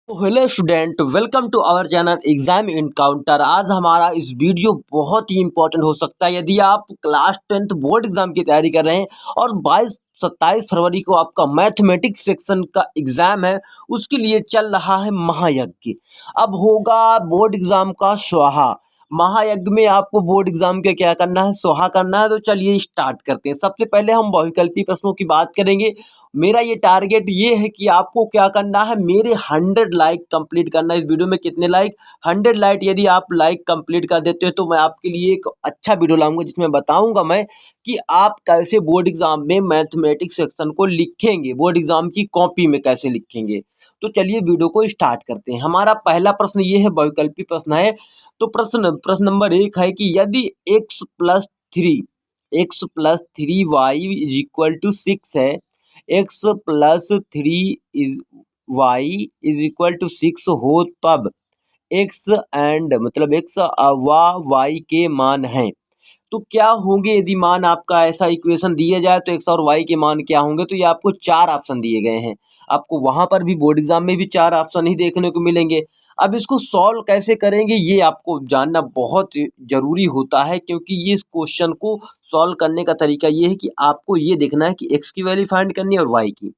तो hello student, welcome to our channel exam encounter. आज हमारा इस वीडियो बहुत ही इंपॉर्टेंट हो सकता है यदि आप क्लास 10th बोर्ड एग्जाम की तैयारी कर रहे हैं और 22-27 फरवरी को आपका मैथमेटिक्स सेक्शन का एग्जाम है। उसके लिए चल रहा है महायज्ञ। अब होगा बोर्ड एग्जाम का स्वाहा। महायज्ञ में आपको बोर्ड एग्जाम का क्या करना है, स्वाहा करना है। तो चलिए स्टार्ट करते हैं। सबसे पहले हम बहुविकल्पी प्रश्नों की बात करेंगे। मेरा ये टारगेट ये है कि आपको क्या करना है, मेरे 100 लाइक कंप्लीट करना है। इस वीडियो में कितने लाइक, 100 लाइक यदि आप लाइक कंप्लीट कर देते हो तो मैं आपके लिए एक अच्छा वीडियो लाऊंगा जिसमें बताऊंगा मैं कि आप कैसे बोर्ड एग्जाम में मैथमेटिक्स सेक्शन को लिखेंगे, बोर्ड एग्जाम की कॉपी में कैसे लिखेंगे। तो चलिए वीडियो को स्टार्ट करते हैं। हमारा पहला प्रश्न ये है, बहुविकल्पी प्रश्न है। तो प्रश्न नंबर 1 है कि यदि x+3 इज इक्वल टू 6 है, x+3 is y is equal to 6 हो तब x एंड मतलब x व y के मान हैं। तो क्या होंगे यदि मान आपका ऐसा इक्वेशन दिया जाए तो x और y के मान क्या होंगे। तो ये आपको 4 ऑप्शन दिए गए हैं। आपको वहां पर भी बोर्ड एग्जाम में भी 4 ऑप्शन ही देखने को मिलेंगे। अब इसको सॉल्व कैसे करेंगे ये आपको जानना बहुत जरूरी होता है, क्योंकि ये इस क्वेश्चन को सॉल्व करने का तरीका ये है कि आपको ये देखना है कि x की वैल्यू फाइंड करनी है और y की।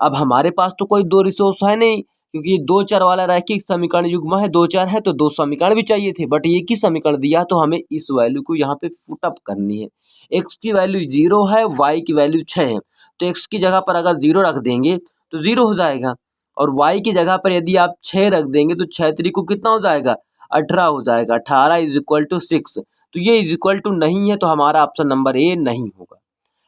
अब हमारे पास तो कोई 2 रिसोर्स है नहीं, क्योंकि ये 2 चर वाला रैखिक समीकरण युग्म है। 2 चर है तो 2 समीकरण भी चाहिए थे, बट एक ही समीकरण दिया तो हमें इस वैल्यू को यहाँ पे फुट अप करनी है। x की वैल्यू 0 है, y की वैल्यू 6 है। तो x की जगह पर अगर 0 रख देंगे तो 0 हो जाएगा, और y की जगह पर यदि आप 6 रख देंगे तो 6 3 को कितना हो जाएगा, 18 हो जाएगा। 18 इज इक्वल टू 6। तो ये इज इक्वल टू नहीं है, तो हमारा ऑप्शन नंबर ए नहीं होगा।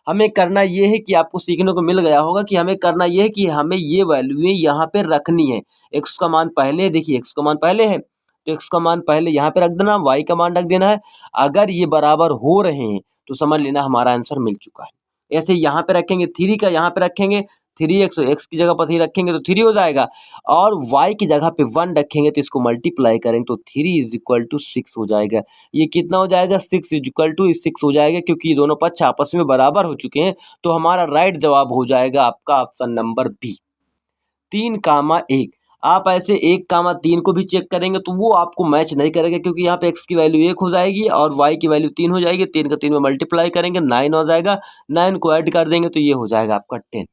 हमें करना ये है कि आपको सीखने को मिल गया होगा कि हमें करना ये है कि हमें ये वैल्यू यहाँ पे रखनी है। x का मान पहले, देखिए x का मान पहले है तो x का मान पहले यहाँ पे रख देना, y का मान रख देना है। अगर ये बराबर हो रहे हैं तो समझ लेना हमारा आंसर मिल चुका है। ऐसे यहाँ पे रखेंगे, 3 का यहाँ पे रखेंगे, 3x, x की जगह पर 3 रखेंगे तो 3 हो जाएगा, और y की जगह पे 1 रखेंगे तो इसको मल्टीप्लाई करेंगे तो 3 इज इक्वल टू 6 हो जाएगा। ये कितना हो जाएगा, 6 इज इक्वल टू 6 हो जाएगा, क्योंकि ये दोनों पक्ष आपस में बराबर हो चुके हैं। तो हमारा राइट जवाब हो जाएगा आपका ऑप्शन नंबर बी, 3,1। आप ऐसे 1,3 को भी चेक करेंगे तो वो आपको मैच नहीं करेगा, क्योंकि यहाँ पे x की वैल्यू 1 हो जाएगी और y की वैल्यू 3 हो जाएगी। 3 का 3 में मल्टीप्लाई करेंगे 9 हो जाएगा, 9 को ऐड कर देंगे तो ये हो जाएगा आपका 10।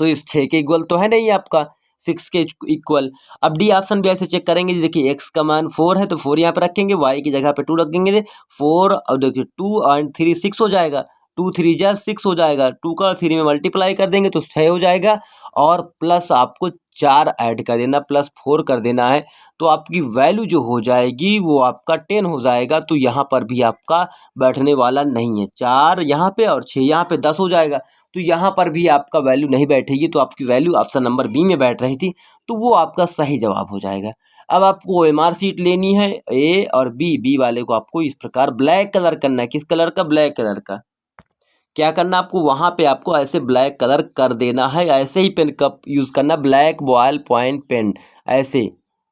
तो इस 6 के इक्वल तो है नहीं आपका, 6 के इक्वल। अब डी ऑप्शन भी ऐसे चेक करेंगे। देखिए x का मान 4 है तो 4 यहाँ पे रखेंगे, y की जगह पे 2 रखेंगे, 4 और देखिए 2 एंड 3 6 हो जाएगा। 2 3 जा 6 हो जाएगा, 2 का 3 में मल्टीप्लाई कर देंगे तो 6 हो जाएगा, और प्लस आपको 4 ऐड कर देना, प्लस 4 कर देना है। तो आपकी वैल्यू जो हो जाएगी वो आपका 10 हो जाएगा। तो यहाँ पर भी आपका बैठने वाला नहीं है, 4 यहाँ पे और 6 यहाँ पे, 10 हो जाएगा। तो यहाँ पर भी आपका वैल्यू नहीं बैठेगी, तो आपकी वैल्यू ऑप्शन नंबर बी में बैठ रही थी, तो वो आपका सही जवाब हो जाएगा। अब आपको एमआर शीट लेनी है, ए और बी वाले को आपको इस प्रकार ब्लैक कलर करना है। किस कलर का, ब्लैक कलर का। क्या करना आपको, वहाँ पे आपको ऐसे ब्लैक कलर कर देना है। ऐसे ही पेन का यूज़ करना, ब्लैक बॉल पॉइंट पेन, ऐसे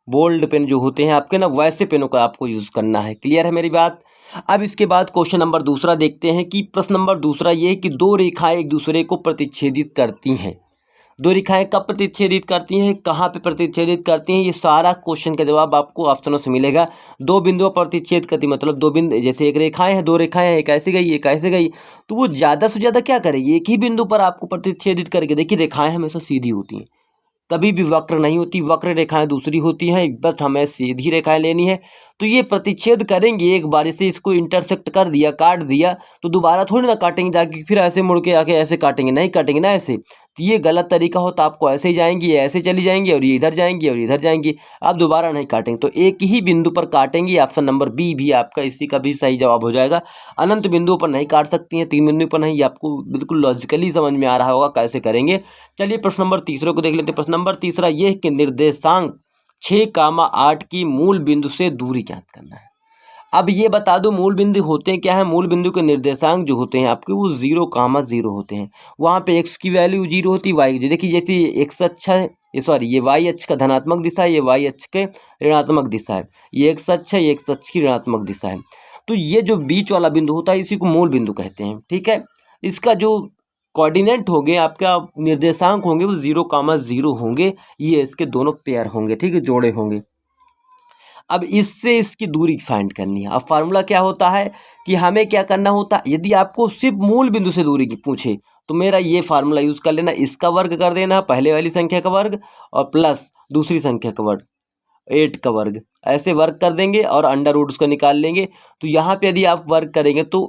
बोल्ड पेन जो होते हैं आपके ना, वैसे पेनों का आपको यूज़ करना है। क्लियर है मेरी बात। अब इसके बाद क्वेश्चन नंबर दूसरा देखते हैं कि प्रश्न नंबर दूसरा ये है कि 2 रेखाएं एक दूसरे को प्रतिच्छेदित करती हैं। 2 रेखाएं कब प्रतिच्छेदित करती हैं, कहाँ पे प्रतिच्छेदित करती हैं, ये सारा क्वेश्चन का जवाब आपको ऑप्शनों से मिलेगा। 2 बिंदुओं पर प्रतिच्छेद करती, मतलब 2 बिंदु, जैसे एक रेखाएं हैं, 2 रेखाएं हैं, एक ऐसे गई एक ऐसे गई, तो वो ज़्यादा से ज़्यादा क्या करेगी, एक ही बिंदु पर आपको प्रतिच्छेदित करके। देखिए रेखाएं हमेशा सीधी होती हैं, कभी भी वक्र नहीं होती, वक्र रेखाएं दूसरी होती हैं, बस हमें सीधी रेखाएं लेनी है। तो ये प्रतिच्छेद करेंगे, एक बार से इसको इंटरसेक्ट कर दिया, काट दिया, तो दोबारा थोड़ी ना काटेंगे जाके, फिर ऐसे मुड़ के आके ऐसे काटेंगे, नहीं काटेंगे ना ऐसे। तो ये गलत तरीका होता, आपको ऐसे ही जाएंगी, ये ऐसे चली जाएंगी, और ये इधर जाएंगी और इधर जाएंगी, आप दोबारा नहीं काटेंगे। तो एक ही बिंदु पर काटेंगी। ऑप्शन नंबर बी भी आपका इसी का भी सही जवाब हो जाएगा। अनंत बिंदुओं पर नहीं काट सकती हैं, 3 बिंदु पर नहीं। ये आपको बिल्कुल लॉजिकली समझ में आ रहा होगा कैसे करेंगे। चलिए प्रश्न नंबर तीसरे को देख लेते हैं। प्रश्न नंबर तीसरा ये है कि निर्देशांक 6,8 की मूल बिंदु से दूरी ज्ञात करना है। अब ये बता दो मूल बिंदु होते हैं क्या है, मूल बिंदु के निर्देशांक जो होते हैं आपके वो 0,0 होते हैं। वहाँ पे x की वैल्यू 0 होती है, y की, देखिए जैसे x अक्ष है, ये सॉरी ये y अक्ष का धनात्मक दिशा है, ये y अक्ष के ऋणात्मक दिशा है, ये x अक्ष है, ये x अक्ष की ऋणात्मक दिशा है। तो ये जो बीच वाला बिंदु होता है इसी को मूल बिंदु कहते हैं। ठीक है, इसका जो कोऑर्डिनेट होंगे, आपका निर्देशांक होंगे वो 0,0 होंगे, ये इसके दोनों पेयर होंगे, ठीक है, जोड़े होंगे। अब इससे इसकी दूरी फाइंड करनी है। अब फार्मूला क्या होता है कि हमें क्या करना होता है, यदि आपको सिर्फ मूल बिंदु से दूरी की पूछे तो मेरा ये फार्मूला यूज़ कर लेना, इसका वर्ग कर देना पहले वाली संख्या का वर्ग और प्लस दूसरी संख्या का वर्ग 8 का वर्ग, ऐसे वर्ग कर देंगे और अंडर रूट उसका निकाल लेंगे। तो यहाँ पे यदि आप वर्ग करेंगे तो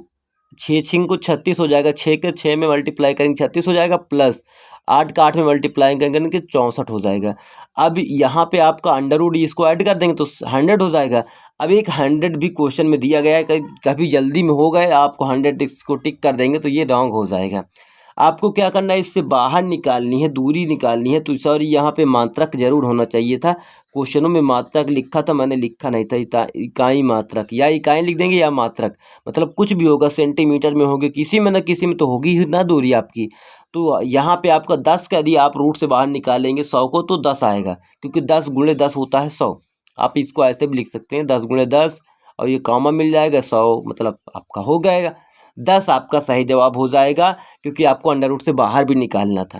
6 को 36 हो जाएगा, 6 के 6 में मल्टीप्लाई करेंगे 36 हो जाएगा, प्लस 8 का 8 में मल्टीप्लाई करेंगे 64 हो जाएगा। अब यहाँ पे आपका अंडर रूट इसको ऐड कर देंगे तो 100 हो जाएगा। अब एक 100 भी क्वेश्चन में दिया गया है, कभी जल्दी में हो गए आपको 100 इसको टिक कर देंगे तो ये रॉन्ग हो जाएगा। आपको क्या करना है, इससे बाहर निकालनी है, दूरी निकालनी है। तो सॉरी यहाँ पे मात्रक जरूर होना चाहिए था, क्वेश्चनों में मात्रक लिखा था, मैंने लिखा नहीं था। इकाई मात्रक या इकाई लिख देंगे या मात्रक, मतलब कुछ भी होगा, सेंटीमीटर में होगी, किसी में ना किसी में तो होगी ही ना दूरी आपकी। तो यहाँ पे आपका 10 का यदि आप रूट से बाहर निकालेंगे 100 को तो 10 आएगा, क्योंकि 10 गुणे 10 होता है 100। आप इसको ऐसे भी लिख सकते हैं 10 गुणे 10 और ये कॉमा मिल जाएगा 100, मतलब आपका हो जाएगा 10, आपका सही जवाब हो जाएगा, क्योंकि आपको अंडर रूट से बाहर भी निकालना था।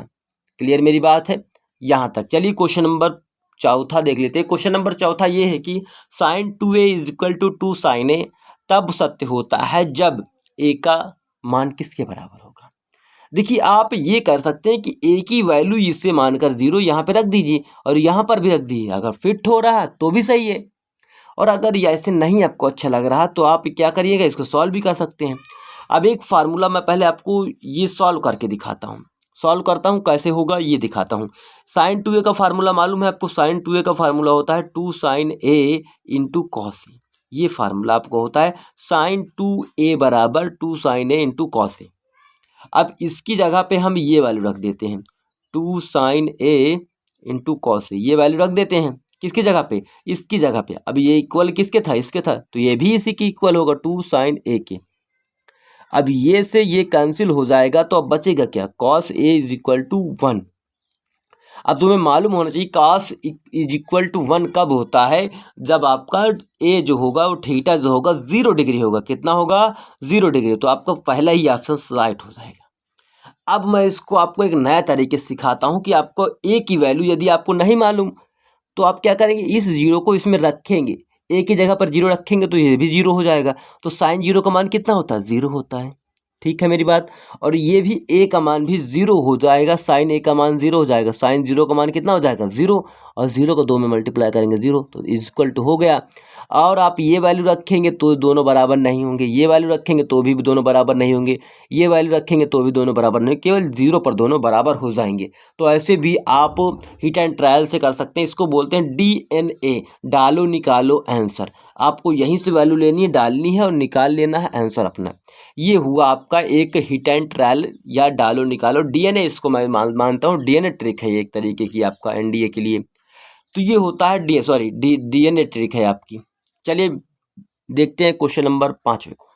क्लियर मेरी बात है यहाँ तक। चलिए क्वेश्चन नंबर चौथा देख लेते हैं। क्वेश्चन नंबर चौथा ये है कि sin 2a = 2 sin a तब सत्य होता है जब a का मान किसके बराबर होगा। देखिए आप ये कर सकते हैं कि a की वैल्यू इससे मानकर 0 यहाँ पे रख दीजिए और यहाँ पर भी रख दीजिए, अगर फिट हो रहा है तो भी सही है, और अगर ऐसे नहीं आपको अच्छा लग रहा तो आप क्या करिएगा, इसको सॉल्व भी कर सकते हैं। अब एक फार्मूला मैं पहले आपको ये सॉल्व करके दिखाता हूँ, सॉल्व करता हूँ कैसे होगा ये दिखाता हूँ। sin 2a का फार्मूला मालूम है आपको, sin 2a का फार्मूला होता है 2 sin a into cos a। ये फार्मूला आपको होता है sin 2a बराबर 2 sin a into cos a। अब इसकी जगह पे हम ये वैल्यू रख देते हैं 2 sin a into cos a, ये वैल्यू रख देते हैं किसकी जगह पे, इसकी जगह पे। अब ये इक्वल किसके था, इसके था, तो ये भी इसी की इक्वल होगा 2 sin a के। अब ये से ये कैंसिल हो जाएगा तो अब बचेगा क्या, cos a = 1। अब तुम्हें मालूम होना चाहिए cos = 1 कब होता है, जब आपका a जो होगा वो थीटा जो होगा 0 डिग्री होगा। कितना होगा, 0 डिग्री। तो आपका पहला ही ऑप्शन राइट हो जाएगा। अब मैं इसको आपको एक नया तरीके से सिखाता हूँ कि आपको a की वैल्यू यदि आपको नहीं मालूम तो आप क्या करेंगे, इस 0 को इसमें रखेंगे, a की जगह पर 0 रखेंगे तो ये भी 0 हो जाएगा। तो sin 0 का मान कितना होता है, 0 होता है। ठीक है मेरी बात। और ये भी a का मान भी 0 हो जाएगा, sin a का मान 0 हो जाएगा। sin 0 का मान कितना हो जाएगा, 0, और 0 को 2 में मल्टीप्लाई करेंगे 0, तो इक्वल टू हो गया। और आप ये वैल्यू रखेंगे तो दोनों बराबर नहीं होंगे, ये वैल्यू रखेंगे तो भी दोनों बराबर नहीं होंगे, ये वैल्यू रखेंगे तो भी दोनों बराबर नहीं, केवल 0 पर दोनों बराबर हो जाएंगे। तो ऐसे भी आप हिट एंड ट्रायल से कर सकते हैं। इसको बोलते हैं DNA, डालो निकालो आंसर। आपको यहीं से वैल्यू लेनी है, डालनी है और निकाल लेना है आंसर अपना। ये हुआ आपका एक हिट एंड ट्रायल या डालो निकालो DNA, इसको मैं मानता हूँ DNA ट्रिक है एक तरीके की आपका NDA के लिए। तो ये होता है DNA ट्रिक है आपकी। चलिए देखते हैं क्वेश्चन नंबर 5वें को।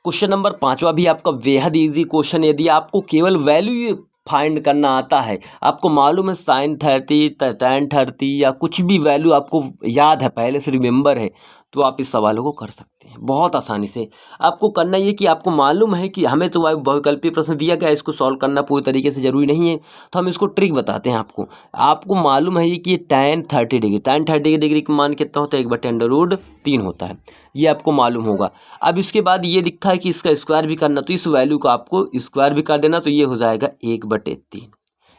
क्वेश्चन नंबर 5वां भी आपका बेहद इजी क्वेश्चन। यदि आपको केवल वैल्यू फाइंड करना आता है, आपको मालूम है sin 30 tan 30 या कुछ भी वैल्यू आपको याद है, पहले से रिमेंबर है, तो आप इस सवालों को कर सकते हैं बहुत आसानी से। आपको करना ये कि आपको मालूम है कि हमें तो बहुविकल्पीय प्रश्न दिया गया है, इसको सॉल्व करना पूरी तरीके से ज़रूरी नहीं है, तो हम इसको ट्रिक बताते हैं आपको। आपको मालूम है ये कि tan 30 डिग्री का मान कितना होता है, 1/√3 होता है, ये आपको मालूम होगा। अब इसके बाद ये दिखा है कि इसका स्क्वायर भी करना, तो इस वैल्यू को आपको स्क्वायर भी कर देना, तो ये हो जाएगा 1/3।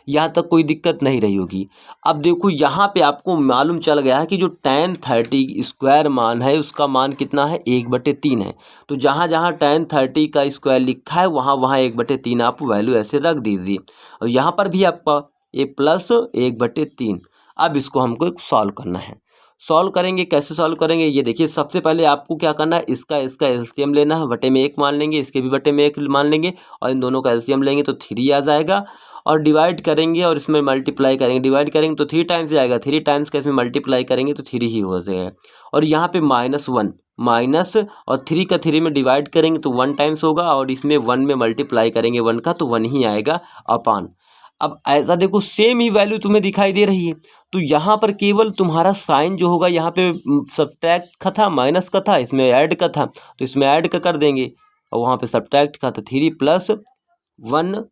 यहाँ तक कोई दिक्कत नहीं रही होगी। अब देखो यहाँ पे आपको मालूम चल गया है कि जो tan 30 स्क्वायर मान है उसका मान कितना है, 1/3 है। तो जहाँ जहाँ tan 30 का स्क्वायर लिखा है वहाँ वहाँ 1/3 आप वैल्यू ऐसे रख दीजिए, और यहाँ पर भी आपका a + 1/3। अब इसको हमको सॉल्व करना है। सॉल्व करेंगे, कैसे सॉल्व करेंगे ये देखिए। सबसे पहले आपको क्या करना है, इसका एलसीएम लेना है, बटे में 1 मान लेंगे, इसके भी बटे में 1 मान लेंगे, और इन दोनों का एलसीएम लेंगे तो 3 आ जाएगा। और डिवाइड करेंगे और इसमें मल्टीप्लाई करेंगे, डिवाइड करेंगे तो 3 टाइम्स जाएगा, 3 टाइम्स का इसमें मल्टीप्लाई करेंगे तो 3 ही हो जाएगा। और यहाँ पे -1 माइनस और 3 का 3 में डिवाइड करेंगे तो 1 टाइम्स होगा, और इसमें 1 में मल्टीप्लाई करेंगे 1 का तो 1 ही आएगा अपान। अब ऐसा देखो सेम ही वैल्यू तुम्हें दिखाई दे रही है, तो यहाँ पर केवल तुम्हारा साइन जो होगा यहाँ पे सब्ट्रैक्ट का था, माइनस का था, इसमें ऐड का था, तो इसमें ऐड का कर देंगे, और वहाँ पे सब्ट्रैक्ट का था 3 + 1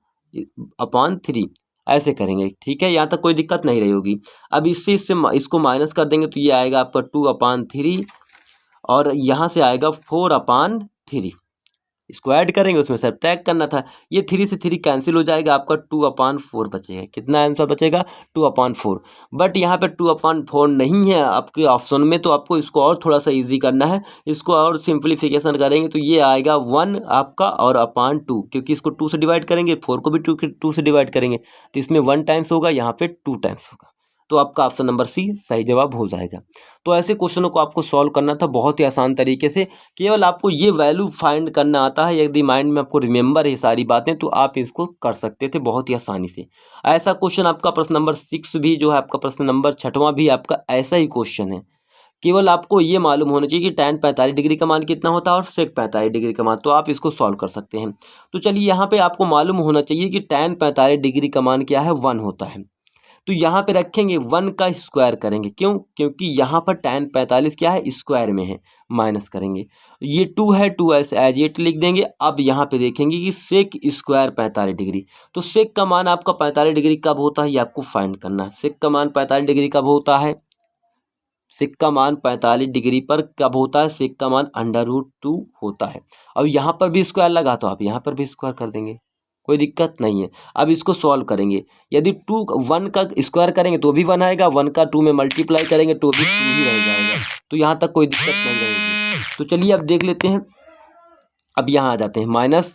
अपॉन 3 ऐसे करेंगे, ठीक है। यहाँ तक कोई दिक्कत नहीं रही होगी। अब इससे इसको माइनस कर देंगे तो ये आएगा आपका 2/3 और यहाँ से आएगा 4/3। इसको ऐड करेंगे, उसमें सब्ट्रैक्ट करना था। ये 3 से 3 कैंसिल हो जाएगा, आपका 2/4 बचेगा। कितना आंसर बचेगा? 2/4। बट यहाँ पे 2/4 नहीं है आपके ऑप्शन में, तो आपको इसको और थोड़ा सा इजी करना है। इसको और सिंप्लीफिकेशन करेंगे तो ये आएगा 1 आपका और अपॉन 2, क्योंकि इसको 2 से डिवाइड करेंगे, 4 को भी 2 से डिवाइड करेंगे तो इसमें 1 टाइम्स होगा, यहाँ पे 2 टाइम्स होगा। तो आपका ऑप्शन नंबर सी सही जवाब हो जाएगा। तो ऐसे क्वेश्चनों को आपको सॉल्व करना था बहुत ही आसान तरीके से। केवल आपको ये वैल्यू फाइंड करना आता है, यदि माइंड में आपको रिमेंबर है सारी बातें तो आप इसको कर सकते थे बहुत ही आसानी से। ऐसा क्वेश्चन आपका प्रश्न नंबर 6 भी जो है, आपका प्रश्न नंबर 6वां भी आपका ऐसा ही क्वेश्चन है। केवल आपको ये मालूम होना चाहिए कि tan 45 डिग्री का मान कितना होता है और sec 45 डिग्री का मान, तो आप इसको सॉल्व कर सकते हैं। तो चलिए यहाँ पे आपको मालूम होना चाहिए कि tan 45 डिग्री का मान क्या है, 1 होता है। तो यहाँ पे रखेंगे 1 का स्क्वायर करेंगे, क्यों? क्योंकि यहाँ पर tan 45 क्या है, स्क्वायर में है, माइनस करेंगे। ये 2 है, 2 ऐसे एज इट लिख देंगे। अब यहाँ पे देखेंगे कि सेक स्क्वायर 45 डिग्री, तो सेक का मान आपका 45 डिग्री कब होता है ये आपको फाइंड करना है। सेक का मान 45 डिग्री कब होता है? सेक का मान 45 डिग्री पर कब होता है? सेक का मान √2 होता है। अब यहाँ पर भी स्क्वायर लगा तो आप यहाँ पर भी स्क्वायर कर देंगे, कोई दिक्कत नहीं है। अब इसको सॉल्व करेंगे, यदि 1 का स्क्वायर करेंगे तो भी 1 आएगा, 1 का 2 में मल्टीप्लाई करेंगे तो भी 2 ही रह जाएगा। तो यहाँ तक कोई दिक्कत नहीं रहेगी। तो चलिए अब देख लेते हैं। अब यहाँ आ जाते हैं, माइनस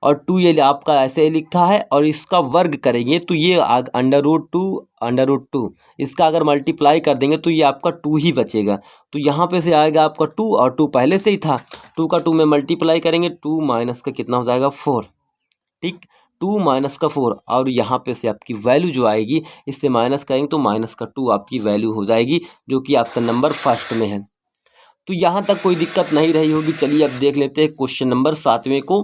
और 2 ये आपका ऐसे ही लिखा है, और इसका वर्ग करेंगे तो ये √2 इसका अगर मल्टीप्लाई कर देंगे तो ये आपका 2 ही बचेगा। तो यहाँ पे से आएगा आपका 2, और 2 पहले से ही था, 2 का 2 में मल्टीप्लाई करेंगे, 2 माइनस का कितना हो जाएगा, 4। ठीक, 2 माइनस का 4, और यहाँ पे से आपकी वैल्यू जो आएगी इससे माइनस करेंगे तो माइनस का 2 आपकी वैल्यू हो जाएगी, जो कि ऑप्शन नंबर फर्स्ट में है। तो यहाँ तक कोई दिक्कत नहीं रही होगी। चलिए अब देख लेते हैं क्वेश्चन नंबर 7वें को।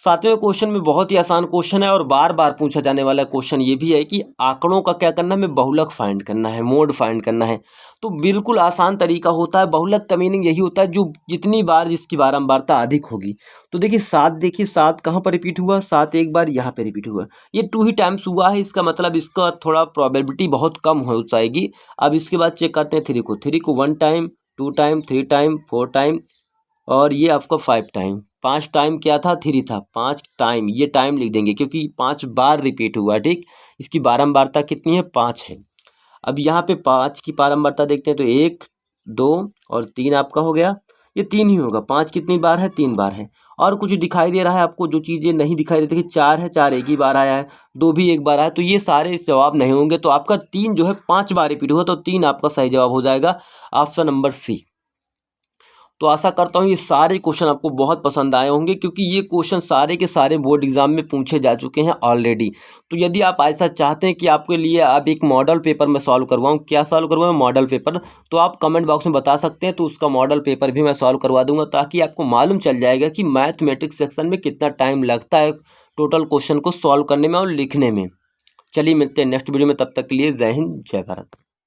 7वें क्वेश्चन में बहुत ही आसान क्वेश्चन है और बार बार पूछा जाने वाला क्वेश्चन ये भी है कि आंकड़ों का क्या करना है, हमें बहुलक फाइंड करना है, मोड फाइंड करना है। तो बिल्कुल आसान तरीका होता है। बहुलक का मीनिंग यही होता है जो जितनी बार जिसकी बारंबारता अधिक होगी। तो देखिए 7, देखिए 7 कहाँ पर रिपीट हुआ, 7 एक बार यहाँ पे रिपीट हुआ, ये 2 ही टाइम्स हुआ है, इसका मतलब इसका थोड़ा प्रोबेबिलिटी बहुत कम हो जाएगी। अब इसके बाद चेक करते हैं 3 को, 3 को 1 टाइम, 2 टाइम, 3 टाइम, 4 टाइम, और ये आपका 5 टाइम। 5 टाइम क्या था, 3 था, 5 टाइम, ये टाइम लिख देंगे क्योंकि 5 बार रिपीट हुआ है। ठीक, इसकी बारंबारता कितनी है, 5 है। अब यहाँ पे 5 की बारंबारता देखते हैं तो 1, 2 और 3 आपका हो गया, ये 3 ही होगा। 5 कितनी बार है, 3 बार है। और कुछ दिखाई दे रहा है आपको, जो चीज़ें नहीं दिखाई देती कि 4 है, 4 एक ही बार आया है, 2 भी एक बार आया, तो ये सारे जवाब नहीं होंगे। तो आपका 3 जो है 5 बार रिपीट हुआ, तो 3 आपका सही जवाब हो जाएगा, ऑप्शन नंबर सी। तो आशा करता हूँ ये सारे क्वेश्चन आपको बहुत पसंद आए होंगे, क्योंकि ये क्वेश्चन सारे के सारे बोर्ड एग्जाम में पूछे जा चुके हैं ऑलरेडी। तो यदि आप ऐसा चाहते हैं कि आपके लिए अब एक मॉडल पेपर मैं सॉल्व करवाऊँ, क्या सॉल्व करवाऊँ, मॉडल पेपर, तो आप कमेंट बॉक्स में बता सकते हैं, तो उसका मॉडल पेपर भी मैं सॉल्व करवा दूंगा, ताकि आपको मालूम चल जाएगा कि मैथमेटिक्स सेक्शन में कितना टाइम लगता है टोटल क्वेश्चन को सॉल्व करने में और लिखने में। चलिए मिलते हैं नेक्स्ट वीडियो में, तब तक के लिए जय हिंद, जय भारत।